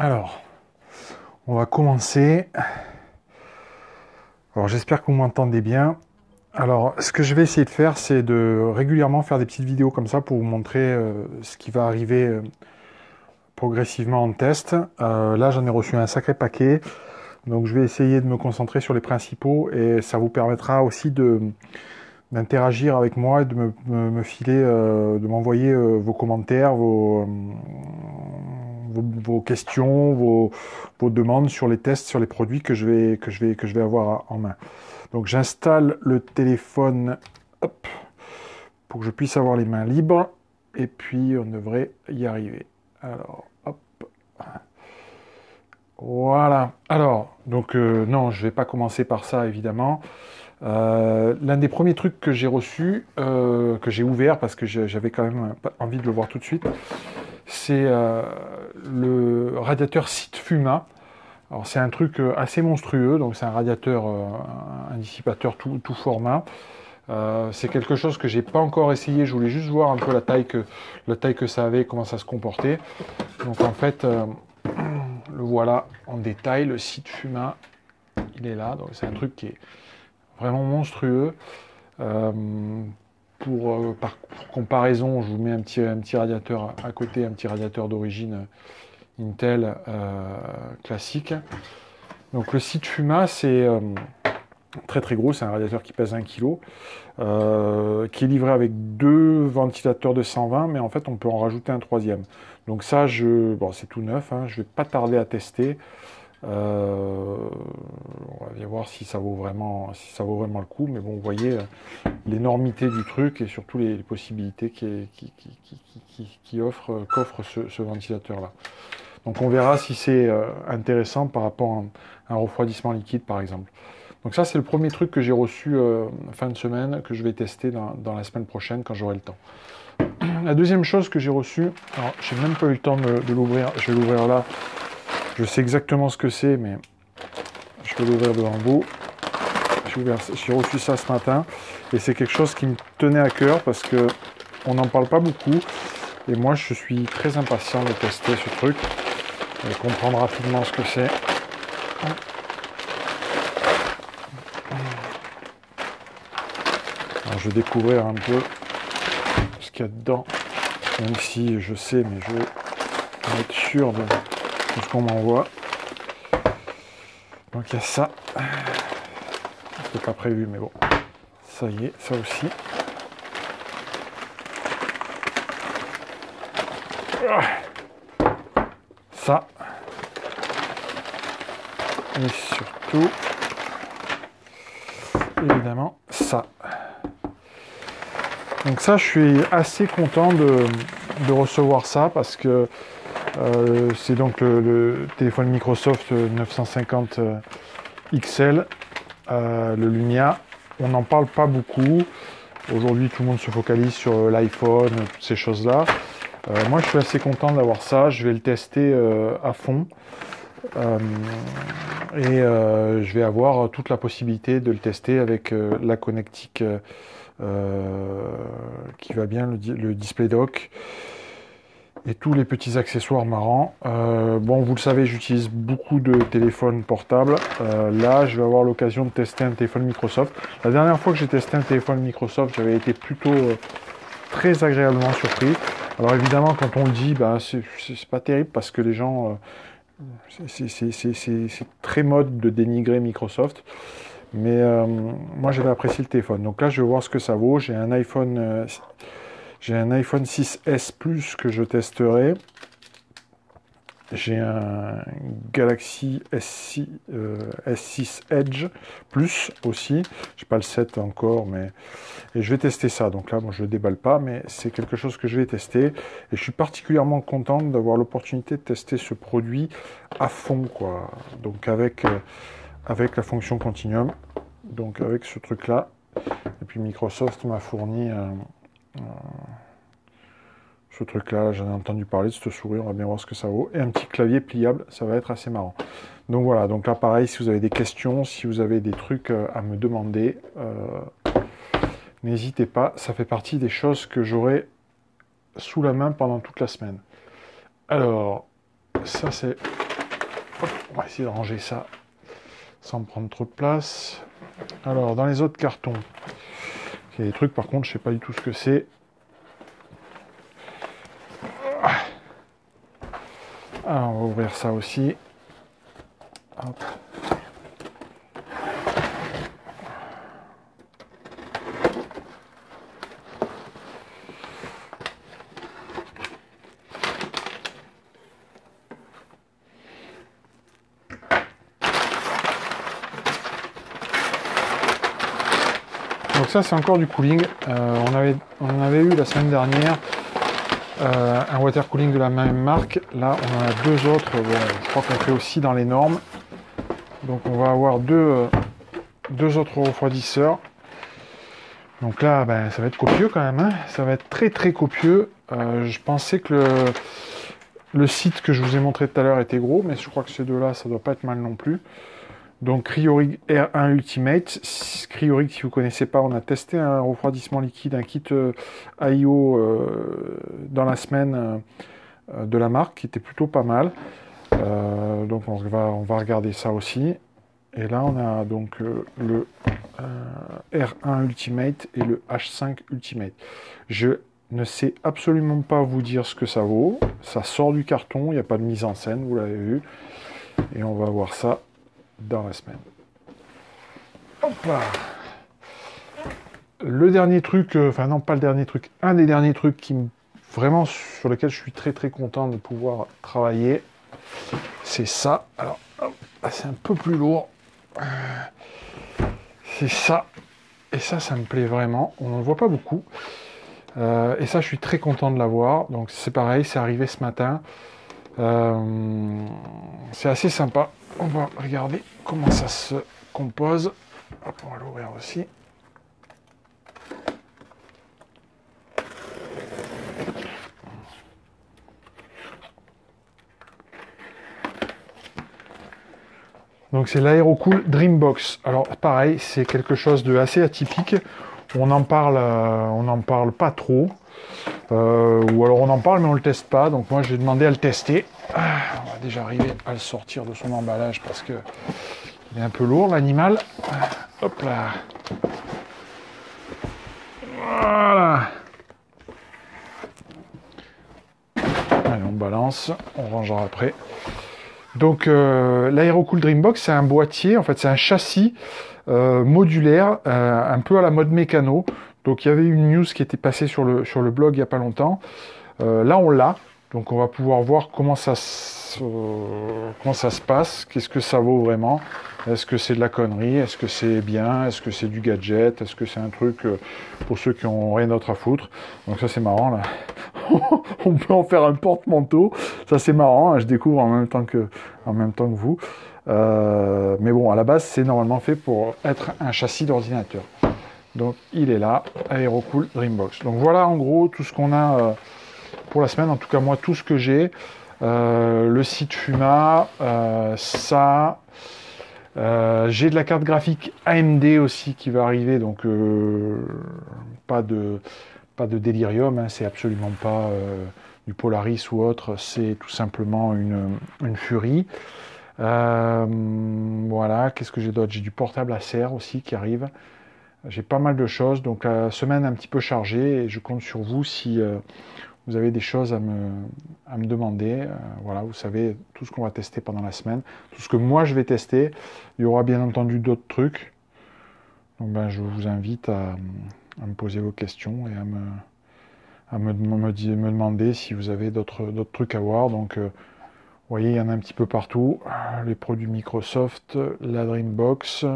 Alors, on va commencer. Alors, j'espère que vous m'entendez bien. Alors, ce que je vais essayer de faire, c'est de régulièrement faire des petites vidéos comme ça pour vous montrer ce qui va arriver progressivement en test. Là, j'en ai reçu un sacré paquet. Donc, je vais essayer de me concentrer sur les principaux et ça vous permettra aussi d'interagir avec moi et de me filer, de m'envoyer vos commentaires, vos questions, vos demandes sur les tests, sur les produits que je vais avoir en main. Donc j'installe le téléphone, hop, pour que je puisse avoir les mains libres et puis on devrait y arriver. Alors, hop. Voilà. Alors, donc non, je vais pas commencer par ça évidemment. L'un des premiers trucs que j'ai reçu, que j'ai ouvert parce que j'avais quand même envie de le voir tout de suite, c'est le radiateur Sitfuma. Alors c'est un truc assez monstrueux, donc c'est un radiateur, un dissipateur tout format. C'est quelque chose que j'ai pas encore essayé, je voulais juste voir un peu la taille que ça avait, comment ça se comportait. Donc en fait, le voilà en détail, le Sitfuma, il est là, donc c'est un truc qui est vraiment monstrueux. Euh, par comparaison, je vous mets un petit radiateur à côté, un petit radiateur d'origine Intel classique. Donc le Sitfuma, c'est très très gros, c'est un radiateur qui pèse 1 kg, qui est livré avec deux ventilateurs de 120, mais en fait on peut en rajouter un troisième. Donc ça, bon, c'est tout neuf, hein, je vais pas tarder à tester. On va bien voir si ça vaut vraiment le coup, mais bon, vous voyez l'énormité du truc et surtout les possibilités qu'offre ce ventilateur-là. Donc on verra si c'est intéressant par rapport à un refroidissement liquide, par exemple. Donc ça, c'est le premier truc que j'ai reçu fin de semaine, que je vais tester dans la semaine prochaine quand j'aurai le temps. La deuxième chose que j'ai reçue, alors j'ai même pas eu le temps de l'ouvrir, je vais l'ouvrir là. Je sais exactement ce que c'est, mais je vais l'ouvrir devant vous. J'ai reçu ça ce matin et c'est quelque chose qui me tenait à cœur parce que on n'en parle pas beaucoup et moi je suis très impatient de tester ce truc et comprendre rapidement ce que c'est. Alors, je vais découvrir un peu ce qu'il y a dedans, même si je sais, mais je veux être sûr de ce qu'on m'envoie. Donc il y a ça. C'était pas prévu, mais bon. Ça y est, ça aussi. Ça. Et surtout, évidemment, ça. Donc ça, je suis assez content de recevoir ça parce que c'est donc le téléphone Microsoft 950 XL, le Lumia. On n'en parle pas beaucoup. Aujourd'hui, tout le monde se focalise sur l'iPhone, toutes ces choses-là. Moi, je suis assez content d'avoir ça. Je vais le tester à fond. Je vais avoir toute la possibilité de le tester avec la connectique qui va bien, le display dock et tous les petits accessoires marrants. Bon, vous le savez, j'utilise beaucoup de téléphones portables. Là, je vais avoir l'occasion de tester un téléphone Microsoft. La dernière fois que j'ai testé un téléphone Microsoft, j'avais été plutôt très agréablement surpris. Alors évidemment, quand on le dit, bah, c'est pas terrible parce que les gens... c'est très mode de dénigrer Microsoft. Mais moi, j'avais apprécié le téléphone. Donc là, je vais voir ce que ça vaut. J'ai un iPhone 6S Plus que je testerai. J'ai un Galaxy S6 Edge Plus aussi. Je n'ai pas le 7 encore, mais et je vais tester ça. Donc là, bon, je ne le déballe pas, mais c'est quelque chose que je vais tester. Et je suis particulièrement content d'avoir l'opportunité de tester ce produit à fond, quoi. Donc avec la fonction Continuum, donc avec ce truc-là. Et puis Microsoft m'a fourni ce truc-là, j'en ai entendu parler de cette souris, on va bien voir ce que ça vaut. Et un petit clavier pliable, ça va être assez marrant. Donc voilà, donc là pareil, si vous avez des questions, si vous avez des trucs à me demander, n'hésitez pas, ça fait partie des choses que j'aurai sous la main pendant toute la semaine. Alors, ça c'est Hop, on va essayer de ranger ça sans prendre trop de place. Alors, dans les autres cartons, il y a des trucs, par contre, je sais pas du tout ce que c'est. Alors, on va ouvrir ça aussi. Hop. Donc ça, c'est encore du cooling. On en avait eu la semaine dernière un water cooling de la même marque. Là, on en a deux autres. Bon, je crois qu'on fait aussi dans les normes. Donc on va avoir deux autres refroidisseurs. Donc là, ben, ça va être copieux quand même. Hein. Ça va être très très copieux. Je pensais que le site que je vous ai montré tout à l'heure était gros, mais je crois que ces deux-là, ça doit pas être mal non plus. Donc Cryorig R1 Ultimate. Cryorig, si vous ne connaissez pas, on a testé un refroidissement liquide, un kit IO dans la semaine de la marque, qui était plutôt pas mal. Donc on va regarder ça aussi. Et là, on a donc le R1 Ultimate et le H5 Ultimate. Je ne sais absolument pas vous dire ce que ça vaut. Ça sort du carton, il n'y a pas de mise en scène, vous l'avez vu. Et on va voir ça dans la semaine. Hop là. Le dernier truc, enfin non pas le dernier truc, un des derniers trucs qui vraiment sur lequel je suis très très content de pouvoir travailler, c'est ça. Alors c'est un peu plus lourd. C'est ça. Et ça me plaît vraiment. On n'en voit pas beaucoup. Et ça, je suis très content de l'avoir. Donc c'est pareil, c'est arrivé ce matin. C'est assez sympa. On va regarder comment ça se compose. Hop, on va l'ouvrir aussi. Donc c'est l'Aerocool Dreambox. Alors pareil, c'est quelque chose de assez atypique. On en parle pas trop. Ou alors on en parle mais on le teste pas. Donc moi j'ai demandé à le tester. On va déjà arriver à le sortir de son emballage parce que il est un peu lourd l'animal. Hop là. Voilà. Allez, on balance, on rangera après. Donc l'Aerocool Dreambox, c'est un boîtier, en fait c'est un châssis modulaire, un peu à la mode mécano. Donc il y avait une news qui était passée sur le blog il n'y a pas longtemps. Là on l'a, donc on va pouvoir voir comment ça se passe, qu'est-ce que ça vaut vraiment. Est-ce que c'est de la connerie? Est-ce que c'est bien? Est-ce que c'est du gadget? Est-ce que c'est un truc pour ceux qui n'ont rien d'autre à foutre? Donc ça c'est marrant là. On peut en faire un porte-manteau. Ça c'est marrant, hein, je découvre en même temps que vous. Mais bon, à la base c'est normalement fait pour être un châssis d'ordinateur. Donc il est là, Aerocool Dreambox. Donc voilà en gros tout ce qu'on a pour la semaine. En tout cas moi tout ce que j'ai. Le site Fuma, ça... j'ai de la carte graphique AMD aussi qui va arriver, donc pas de délirium, hein, c'est absolument pas du Polaris ou autre, c'est tout simplement une Fury. Voilà, qu'est-ce que j'ai d'autre? J'ai du portable Acer aussi qui arrive. J'ai pas mal de choses, donc la semaine un petit peu chargée et je compte sur vous si vous avez des choses à me demander. Voilà, vous savez tout ce qu'on va tester pendant la semaine, tout ce que moi je vais tester. Il y aura bien entendu d'autres trucs. Donc ben, je vous invite à me poser vos questions et à me demander si vous avez d'autres trucs à voir. Donc vous voyez, il y en a un petit peu partout. Les produits Microsoft, la Dreambox,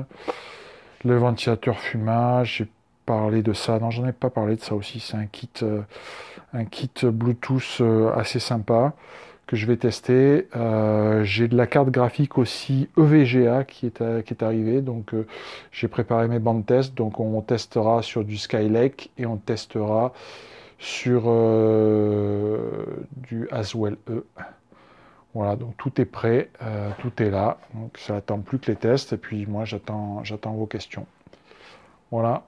le ventilateur Fuma, j'ai parlé de ça. Non, j'en ai pas parlé de ça aussi. C'est un kit Bluetooth assez sympa que je vais tester. J'ai de la carte graphique aussi EVGA qui est arrivée. Donc j'ai préparé mes bandes test. Donc on testera sur du Skylake et on testera sur du Haswell E. Voilà, donc tout est prêt, tout est là. Donc ça attend plus que les tests. Et puis moi j'attends vos questions. Voilà.